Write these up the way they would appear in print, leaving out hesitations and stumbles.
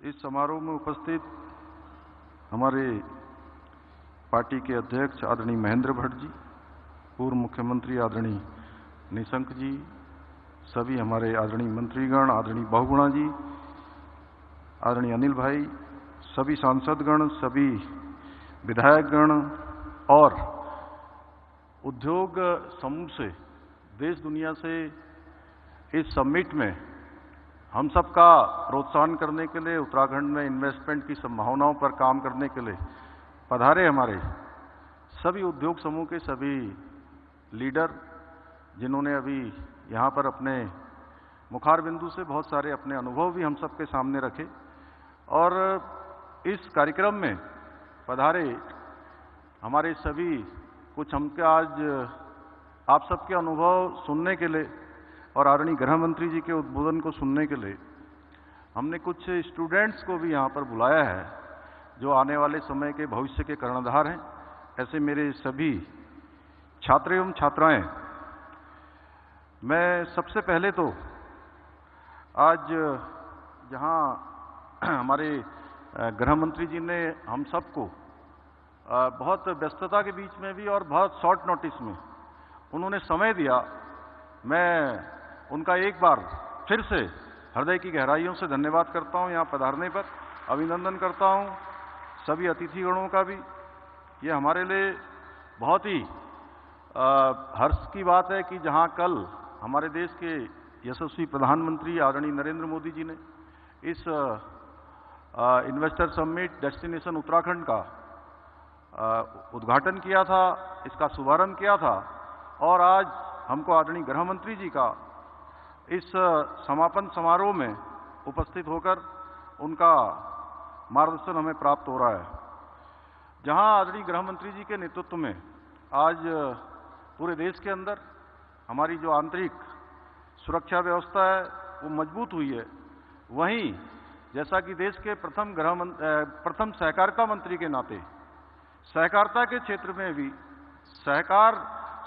इस समारोह में उपस्थित हमारे पार्टी के अध्यक्ष आदरणीय महेंद्र भट्ट जी, पूर्व मुख्यमंत्री आदरणीय निशंक जी, सभी हमारे आदरणीय मंत्रीगण, आदरणीय बहुगुणा जी, आदरणीय अनिल भाई, सभी सांसदगण, सभी विधायकगण और उद्योग समूह से, देश दुनिया से इस समिट में हम सबका प्रोत्साहन करने के लिए, उत्तराखंड में इन्वेस्टमेंट की संभावनाओं पर काम करने के लिए पधारे हमारे सभी उद्योग समूह के सभी लीडर, जिन्होंने अभी यहाँ पर अपने मुखार बिंदु से बहुत सारे अपने अनुभव भी हम सबके सामने रखे और इस कार्यक्रम में पधारे हमारे सभी कुछ हमके आज आप सबके अनुभव सुनने के लिए और आदरणीय गृह मंत्री जी के उद्बोधन को सुनने के लिए हमने कुछ स्टूडेंट्स को भी यहाँ पर बुलाया है, जो आने वाले समय के भविष्य के कर्णधार हैं। ऐसे मेरे सभी छात्र एवं छात्राएं, मैं सबसे पहले तो आज जहाँ हमारे गृह मंत्री जी ने हम सबको बहुत व्यस्तता के बीच में भी और बहुत शॉर्ट नोटिस में उन्होंने समय दिया, मैं उनका एक बार फिर से हृदय की गहराइयों से धन्यवाद करता हूं। यहाँ पधारने पर अभिनंदन करता हूं सभी अतिथिगणों का भी। ये हमारे लिए बहुत ही हर्ष की बात है कि जहां कल हमारे देश के यशस्वी प्रधानमंत्री आदरणीय नरेंद्र मोदी जी ने इस इन्वेस्टर समिट डेस्टिनेशन उत्तराखंड का उद्घाटन किया था, इसका शुभारंभ किया था और आज हमको आदरणीय गृह मंत्री जी का इस समापन समारोह में उपस्थित होकर उनका मार्गदर्शन हमें प्राप्त हो रहा है। जहां आदरणीय गृह मंत्री जी के नेतृत्व में आज पूरे देश के अंदर हमारी जो आंतरिक सुरक्षा व्यवस्था है वो मजबूत हुई है, वहीं जैसा कि देश के प्रथम सहकारिता मंत्री के नाते सहकारिता के क्षेत्र में भी सहकार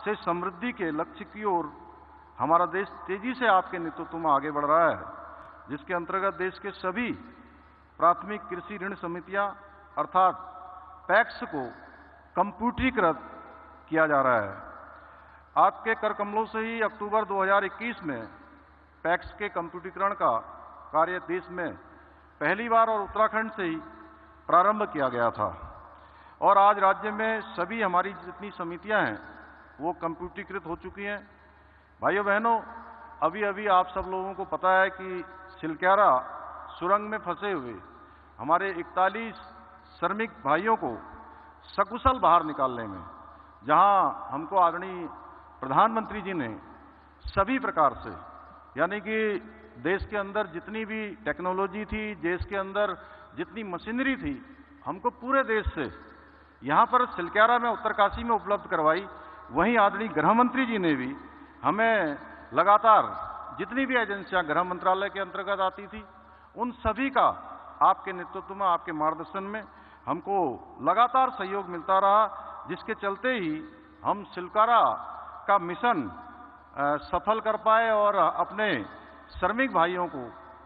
से समृद्धि के लक्ष्य की ओर हमारा देश तेजी से आपके नेतृत्व में आगे बढ़ रहा है, जिसके अंतर्गत देश के सभी प्राथमिक कृषि ऋण समितियां अर्थात पैक्स को कंप्यूटरीकृत किया जा रहा है। आपके कर कमलों से ही अक्टूबर 2021 में पैक्स के कंप्यूटरीकरण का कार्य देश में पहली बार और उत्तराखंड से ही प्रारंभ किया गया था और आज राज्य में सभी हमारी जितनी समितियां हैं वो कंप्यूटरीकृत हो चुकी हैं। भाइयों बहनों, अभी अभी आप सब लोगों को पता है कि सिलक्यारा सुरंग में फंसे हुए हमारे 41 श्रमिक भाइयों को सकुशल बाहर निकालने में, जहां हमको आदरणीय प्रधानमंत्री जी ने सभी प्रकार से, यानी कि देश के अंदर जितनी भी टेक्नोलॉजी थी, देश के अंदर जितनी मशीनरी थी, हमको पूरे देश से यहाँ पर सिलक्यारा में उत्तरकाशी में उपलब्ध करवाई। वहीं आदरणीय गृह मंत्री जी ने भी हमें लगातार जितनी भी एजेंसियां गृह मंत्रालय के अंतर्गत आती थी, उन सभी का आपके नेतृत्व में, आपके मार्गदर्शन में हमको लगातार सहयोग मिलता रहा, जिसके चलते ही हम सिलक्यारा का मिशन सफल कर पाए और अपने श्रमिक भाइयों को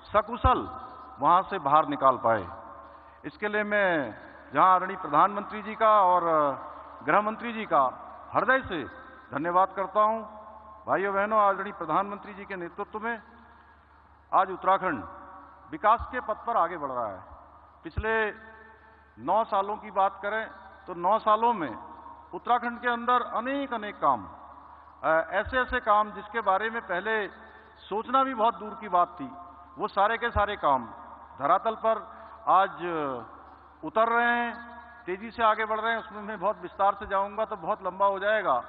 सकुशल वहां से बाहर निकाल पाए। इसके लिए मैं जहां आदरणीय प्रधानमंत्री जी का और गृह मंत्री जी का हृदय से धन्यवाद करता हूं। भाइयों बहनों, आदरणीय प्रधानमंत्री जी के नेतृत्व में आज उत्तराखंड विकास के पथ पर आगे बढ़ रहा है। पिछले 9 सालों की बात करें तो 9 सालों में उत्तराखंड के अंदर अनेक काम, ऐसे काम जिसके बारे में पहले सोचना भी बहुत दूर की बात थी, वो सारे के सारे काम धरातल पर आज उतर रहे हैं, तेजी से आगे बढ़ रहे हैं। उसमें मैं बहुत विस्तार से जाऊंगा तो बहुत लंबा हो जाएगा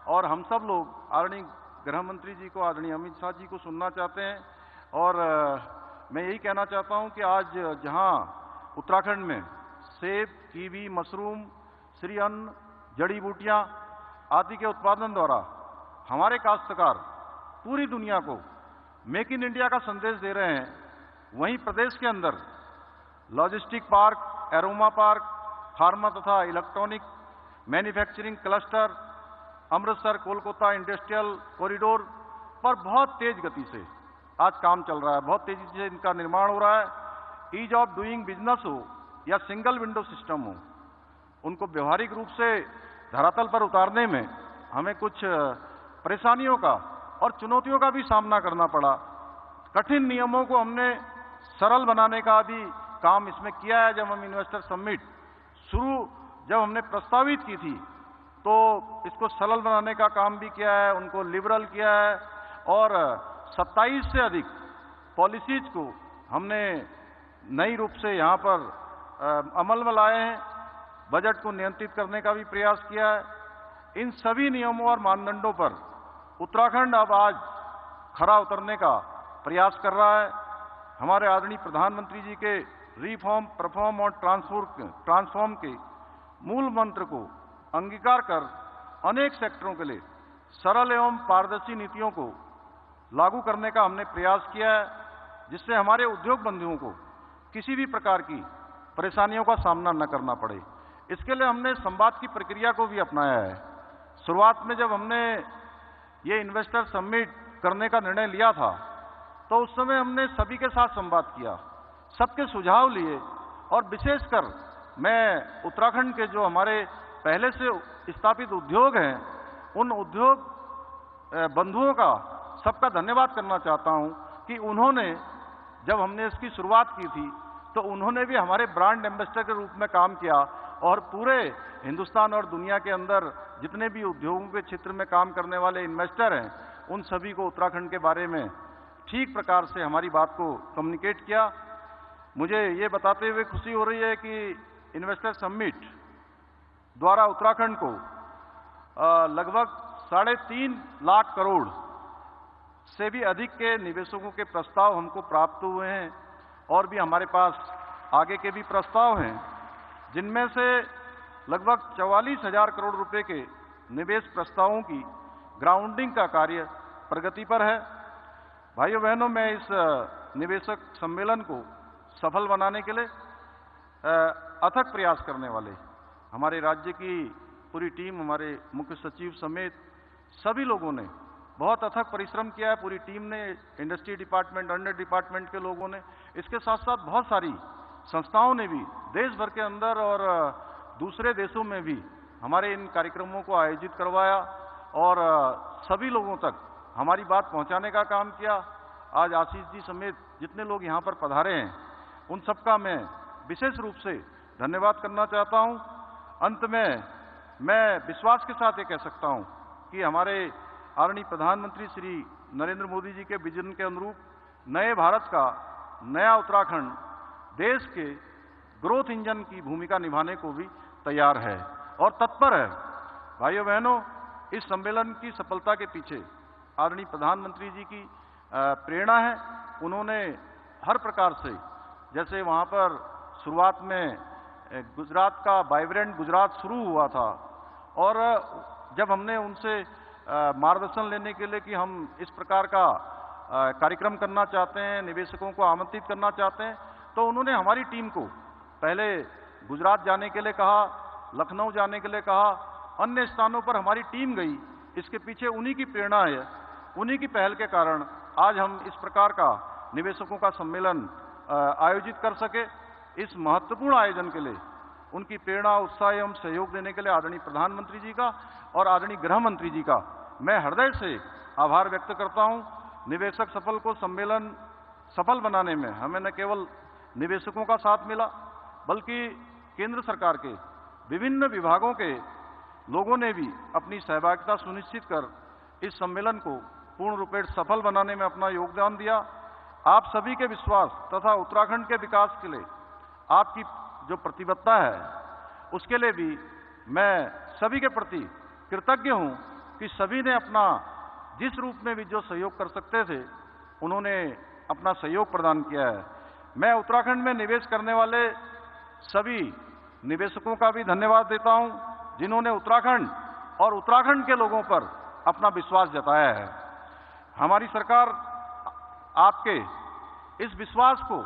और हम सब लोग आदरणीय गृह मंत्री जी को, आदरणीय अमित शाह जी को सुनना चाहते हैं और मैं यही कहना चाहता हूं कि आज जहां उत्तराखंड में सेब, कीवी, मशरूम, श्री अन्न, जड़ी बूटियां आदि के उत्पादन द्वारा हमारे काश्तकार पूरी दुनिया को मेक इन इंडिया का संदेश दे रहे हैं, वहीं प्रदेश के अंदर logistic park, aroma park, pharma तथा electronic manufacturing cluster, Amritsar Kolkata industrial corridor पर बहुत तेज गति से आज काम चल रहा है, बहुत तेजी से इनका निर्माण हो रहा है। ईज ऑफ डूइंग बिजनेस हो या सिंगल विंडो सिस्टम हो, उनको व्यवहारिक रूप से धरातल पर उतारने में हमें कुछ परेशानियों का और चुनौतियों का भी सामना करना पड़ा। कठिन नियमों को हमने सरल बनाने का भी काम इसमें किया है। जब हम इन्वेस्टर समिट जब हमने प्रस्तावित की थी तो इसको सरल बनाने का काम भी किया है, उनको लिबरल किया है और 27 से अधिक पॉलिसीज को हमने नई रूप से यहाँ पर अमल में लाए हैं। बजट को नियंत्रित करने का भी प्रयास किया है। इन सभी नियमों और मानदंडों पर उत्तराखंड अब आज खरा उतरने का प्रयास कर रहा है। हमारे आदरणीय प्रधानमंत्री जी के रिफॉर्म, परफॉर्म और ट्रांसफॉर्म के मूल मंत्र को अंगीकार कर अनेक सेक्टरों के लिए सरल एवं पारदर्शी नीतियों को लागू करने का हमने प्रयास किया है, जिससे हमारे उद्योग बंधुओं को किसी भी प्रकार की परेशानियों का सामना न करना पड़े। इसके लिए हमने संवाद की प्रक्रिया को भी अपनाया है। शुरुआत में जब हमने ये इन्वेस्टर समिट करने का निर्णय लिया था तो उस समय हमने सभी के साथ संवाद किया, सबके सुझाव लिए और विशेषकर मैं उत्तराखंड के जो हमारे पहले से स्थापित उद्योग हैं उन उद्योग बंधुओं का सबका धन्यवाद करना चाहता हूं कि उन्होंने जब हमने इसकी शुरुआत की थी तो उन्होंने भी हमारे ब्रांड एम्बेसडर के रूप में काम किया और पूरे हिंदुस्तान और दुनिया के अंदर जितने भी उद्योगों के क्षेत्र में काम करने वाले इन्वेस्टर हैं उन सभी को उत्तराखंड के बारे में ठीक प्रकार से हमारी बात को कम्युनिकेट किया। मुझे ये बताते हुए खुशी हो रही है कि इन्वेस्टर समिट द्वारा उत्तराखंड को लगभग 3.5 लाख करोड़ से भी अधिक के निवेशकों के प्रस्ताव हमको प्राप्त हुए हैं और भी हमारे पास आगे के भी प्रस्ताव हैं, जिनमें से लगभग 44,000 करोड़ रुपए के निवेश प्रस्तावों की ग्राउंडिंग का कार्य प्रगति पर है। भाइयों बहनों, मैं इस निवेशक सम्मेलन को सफल बनाने के लिए अथक प्रयास करने वाले हमारे राज्य की पूरी टीम, हमारे मुख्य सचिव समेत सभी लोगों ने बहुत अथक परिश्रम किया है। पूरी टीम ने, इंडस्ट्री डिपार्टमेंट, अंडर डिपार्टमेंट के लोगों ने, इसके साथ साथ बहुत सारी संस्थाओं ने भी देश भर के अंदर और दूसरे देशों में भी हमारे इन कार्यक्रमों को आयोजित करवाया और सभी लोगों तक हमारी बात पहुंचाने का काम किया। आज आशीष जी समेत जितने लोग यहाँ पर पधारे हैं उन सबका मैं विशेष रूप से धन्यवाद करना चाहता हूँ। अंत में मैं विश्वास के साथ ये कह सकता हूँ कि हमारे आदरणीय प्रधानमंत्री श्री नरेंद्र मोदी जी के विजन के अनुरूप नए भारत का नया उत्तराखंड देश के ग्रोथ इंजन की भूमिका निभाने को भी तैयार है और तत्पर है। भाइयों बहनों, इस सम्मेलन की सफलता के पीछे आदरणीय प्रधानमंत्री जी की प्रेरणा है। उन्होंने हर प्रकार से, जैसे वहाँ पर शुरुआत में गुजरात का वाइब्रेंट गुजरात शुरू हुआ था और जब हमने उनसे मार्गदर्शन लेने के लिए कि हम इस प्रकार का कार्यक्रम करना चाहते हैं, निवेशकों को आमंत्रित करना चाहते हैं, तो उन्होंने हमारी टीम को पहले गुजरात जाने के लिए कहा, लखनऊ जाने के लिए कहा, अन्य स्थानों पर हमारी टीम गई। इसके पीछे उन्हीं की प्रेरणा है, उन्हीं की पहल के कारण आज हम इस प्रकार का निवेशकों का सम्मेलन आयोजित कर सके। इस महत्वपूर्ण आयोजन के लिए उनकी प्रेरणा, उत्साह एवं सहयोग देने के लिए आदरणीय प्रधानमंत्री जी का और आदरणीय गृह मंत्री जी का मैं हृदय से आभार व्यक्त करता हूं। निवेशक सफल को सम्मेलन सफल बनाने में हमें न केवल निवेशकों का साथ मिला बल्कि केंद्र सरकार के विभिन्न विभागों के लोगों ने भी अपनी सहभागिता सुनिश्चित कर इस सम्मेलन को पूर्ण रूपेण सफल बनाने में अपना योगदान दिया। आप सभी के विश्वास तथा उत्तराखंड के विकास के लिए आपकी जो प्रतिबद्धता है उसके लिए भी मैं सभी के प्रति कृतज्ञ हूं कि सभी ने अपना जिस रूप में भी जो सहयोग कर सकते थे उन्होंने अपना सहयोग प्रदान किया है। मैं उत्तराखंड में निवेश करने वाले सभी निवेशकों का भी धन्यवाद देता हूं जिन्होंने उत्तराखंड और उत्तराखंड के लोगों पर अपना विश्वास जताया है। हमारी सरकार आपके इस विश्वास को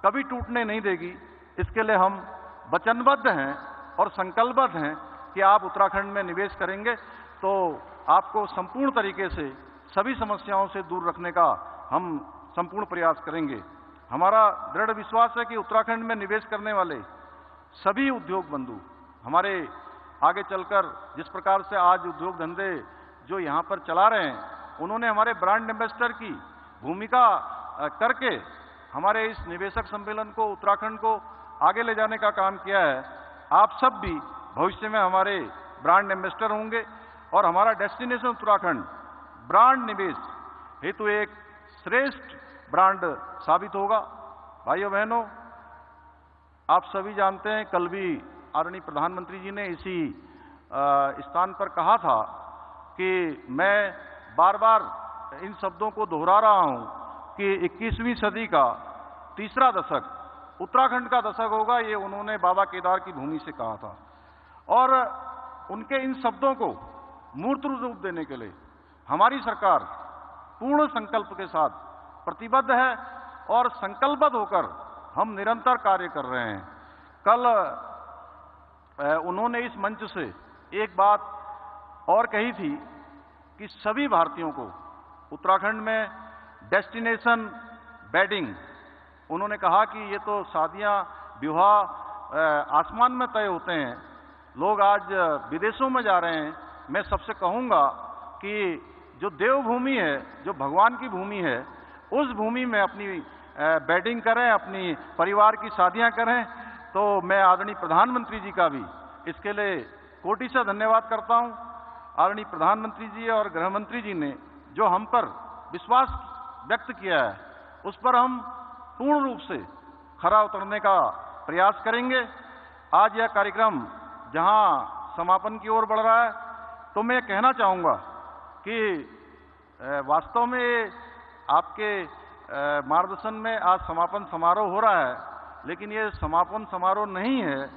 कभी टूटने नहीं देगी। इसके लिए हम वचनबद्ध हैं और संकल्पबद्ध हैं कि आप उत्तराखंड में निवेश करेंगे तो आपको संपूर्ण तरीके से सभी समस्याओं से दूर रखने का हम संपूर्ण प्रयास करेंगे। हमारा दृढ़ विश्वास है कि उत्तराखंड में निवेश करने वाले सभी उद्योग बंधु हमारे आगे चलकर जिस प्रकार से आज उद्योग धंधे जो यहाँ पर चला रहे हैं, उन्होंने हमारे ब्रांड एम्बेसडर की भूमिका करके हमारे इस निवेशक सम्मेलन को, उत्तराखंड को आगे ले जाने का काम किया है। आप सब भी भविष्य में हमारे ब्रांड एम्बेसडर होंगे और हमारा डेस्टिनेशन उत्तराखंड ब्रांड निवेश हेतु एक श्रेष्ठ ब्रांड साबित होगा। भाइयों बहनों, आप सभी जानते हैं, कल भी आदरणीय प्रधानमंत्री जी ने इसी स्थान पर कहा था कि मैं बार बार इन शब्दों को दोहरा रहा हूं कि 21वीं सदी का तीसरा दशक उत्तराखंड का दशक होगा। ये उन्होंने बाबा केदार की भूमि से कहा था और उनके इन शब्दों को मूर्त रूप देने के लिए हमारी सरकार पूर्ण संकल्प के साथ प्रतिबद्ध है और संकल्पबद्ध होकर हम निरंतर कार्य कर रहे हैं। कल उन्होंने इस मंच से एक बात और कही थी कि सभी भारतीयों को उत्तराखंड में डेस्टिनेशन वेडिंग, उन्होंने कहा कि ये तो शादियां विवाह आसमान में तय होते हैं, लोग आज विदेशों में जा रहे हैं। मैं सबसे कहूंगा कि जो देवभूमि है, जो भगवान की भूमि है, उस भूमि में अपनी वेडिंग करें, अपनी परिवार की शादियां करें। तो मैं आदरणीय प्रधानमंत्री जी का भी इसके लिए कोटि से धन्यवाद करता हूं। आदरणीय प्रधानमंत्री जी और गृह मंत्री जी ने जो हम पर विश्वास व्यक्त किया है, उस पर हम पूर्ण रूप से खरा उतरने का प्रयास करेंगे। आज यह कार्यक्रम जहां समापन की ओर बढ़ रहा है, तो मैं कहना चाहूंगा कि वास्तव में आपके मार्गदर्शन में आज समापन समारोह हो रहा है, लेकिन ये समापन समारोह नहीं है,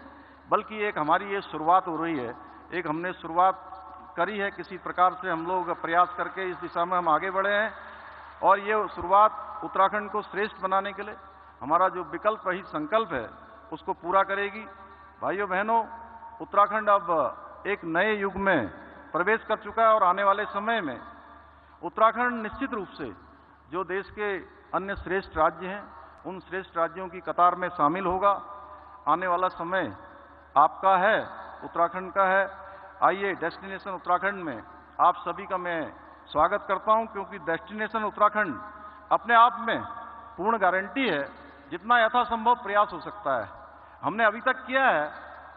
बल्कि एक हमारी ये शुरुआत हो रही है। एक हमने शुरुआत करी है, किसी प्रकार से हम लोग प्रयास करके इस दिशा में हम आगे बढ़े हैं और ये शुरुआत उत्तराखंड को श्रेष्ठ बनाने के लिए हमारा जो विकल्प रहित संकल्प है, उसको पूरा करेगी। भाइयों बहनों, उत्तराखंड अब एक नए युग में प्रवेश कर चुका है और आने वाले समय में उत्तराखंड निश्चित रूप से जो देश के अन्य श्रेष्ठ राज्य हैं, उन श्रेष्ठ राज्यों की कतार में शामिल होगा। आने वाला समय आपका है, उत्तराखंड का है। आइए, डेस्टिनेशन उत्तराखंड में आप सभी का मैं स्वागत करता हूं, क्योंकि डेस्टिनेशन उत्तराखंड अपने आप में पूर्ण गारंटी है, जितना यथासंभव प्रयास हो सकता है हमने अभी तक किया है।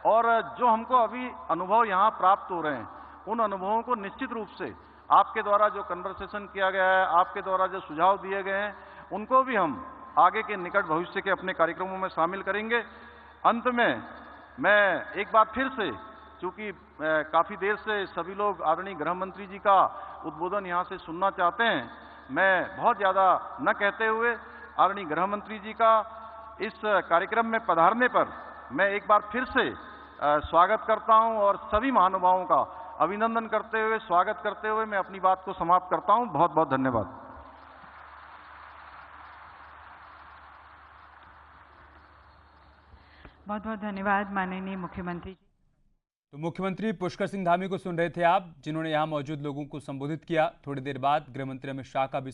और जो हमको अभी अनुभव यहाँ प्राप्त हो रहे हैं, उन अनुभवों को निश्चित रूप से आपके द्वारा जो कन्वर्सेशन किया गया है, आपके द्वारा जो सुझाव दिए गए हैं, उनको भी हम आगे के निकट भविष्य के अपने कार्यक्रमों में शामिल करेंगे। अंत में मैं एक बार फिर से, चूंकि काफी देर से सभी लोग आदरणीय गृह मंत्री जी का उद्बोधन यहाँ से सुनना चाहते हैं, मैं बहुत ज्यादा न कहते हुए आदरणीय गृह मंत्री जी का इस कार्यक्रम में पधारने पर मैं एक बार फिर से स्वागत करता हूं और सभी महानुभावों का अभिनंदन करते हुए, स्वागत करते हुए मैं अपनी बात को समाप्त करता हूं। बहुत बहुत धन्यवाद। बहुत बहुत धन्यवाद माननीय मुख्यमंत्री जी। तो मुख्यमंत्री पुष्कर सिंह धामी को सुन रहे थे आप, जिन्होंने यहां मौजूद लोगों को संबोधित किया। थोड़ी देर बाद गृह मंत्री अमित शाह का भी